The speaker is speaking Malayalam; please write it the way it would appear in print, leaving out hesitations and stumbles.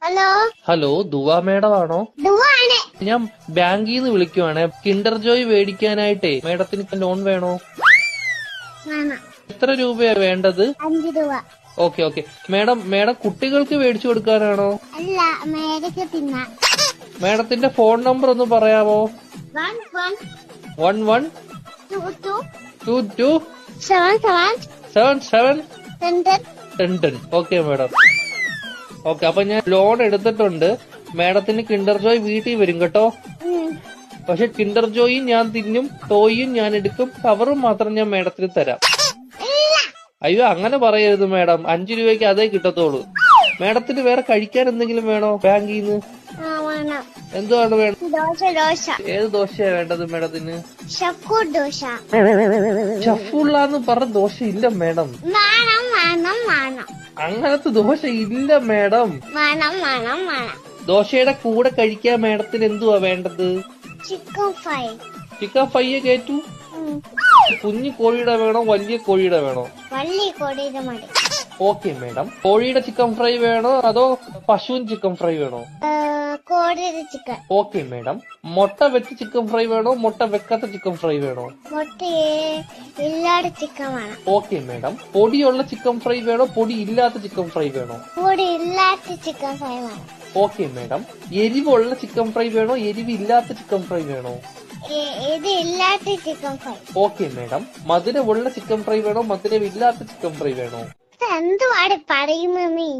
ഹലോ ഹലോ ദുവ മേഡം ആണോ? ദുവാണ്. ഞാൻ ബാങ്കിൽ നിന്ന് വിളിക്കുവാണ്. കിൻഡർ ജോയ് മേടിക്കാനായിട്ടേ മേഡത്തിന് ലോൺ വേണോ? വേണം. എത്ര രൂപയാ വേണ്ടത്? 5 രൂപ. ഓക്കെ മേഡം കുട്ടികൾക്ക് മേടിച്ചു കൊടുക്കാനാണോ? അല്ല, മേടിക്ക് തിന്നാൻ. മേഡത്തിന്റെ ഫോൺ നമ്പർ ഒന്ന് പറയാമോ? 11 22 77 10. Okay madam. ഓക്കെ, അപ്പൊ ഞാൻ ലോൺ എടുത്തിട്ടുണ്ട്. മേഡത്തിന് കിൻഡർ ജോയ് വീട്ടിൽ വരും കേട്ടോ. പക്ഷെ കിൻഡർ ജോയും ഞാൻ തിന്നും, ടോയും ഞാൻ എടുക്കും, കവറും മാത്രം ഞാൻ മേഡത്തിന് തരാം. അയ്യോ അങ്ങനെ പറയരുത് മേഡം, 5 രൂപയ്ക്ക് അതേ കിട്ടത്തോളൂ. മേഡത്തിന് വേറെ കഴിക്കാൻ എന്തെങ്കിലും വേണോ ബാങ്കിൽ നിന്ന്? എന്തുവാണ് വേണം? ഏത് ദോശയാ വേണ്ടത് മേഡത്തിന്? ഷഫുള്ളാന്ന് പറഞ്ഞ ദോശ ഇല്ല മേഡം. അങ്ങനത്തെ ദോശ ഇല്ല മേഡം. ദോശയുടെ കൂടെ കഴിക്കാൻ മേഡത്തിന് എന്തുവാ വേണ്ടത്? ചിക്കൻ ഫ്രൈ കേറ്റു. കുഞ്ഞു കോഴിയുടെ വേണോ വലിയ കോഴിയുടെ വേണോ? വലിയ കോഴിയുടെ മതി. Okay madam. കോഴിയുടെ ചിക്കൻ ഫ്രൈ വേണോ അതോ പശുവിൻ ചിക്കൻ ഫ്രൈ വേണോ? കോഴിയുടെ ചിക്കൻ. Okay madam. മുട്ട വെച്ച് ചിക്കൻ ഫ്രൈ വേണോ മുട്ട വെക്കാത്ത ചിക്കൻ ഫ്രൈ വേണോ? മുട്ട ഇല്ലാത്ത ചിക്കൻ വേണം. Okay madam. പൊടിയുള്ള ചിക്കൻ ഫ്രൈ വേണോ പൊടി ഇല്ലാത്ത ചിക്കൻ ഫ്രൈ വേണോ? പൊടി ഇല്ലാത്ത ചിക്കൻ ഫ്രൈ വേണം. Okay madam. എരിവുള്ള ചിക്കൻ ഫ്രൈ വേണോ എരിവില്ലാത്ത ചിക്കൻ ഫ്രൈ വേണോ? ഇത് ഇല്ലാത്ത ചിക്കൻ ഫ്രൈ. Okay madam. മധുരമുള്ള ചിക്കൻ ഫ്രൈ വേണോ മധുരമില്ലാത്ത ചിക്കൻ ഫ്രൈ വേണോ? എന്തുവാണ് പറയുന്നത് നീ?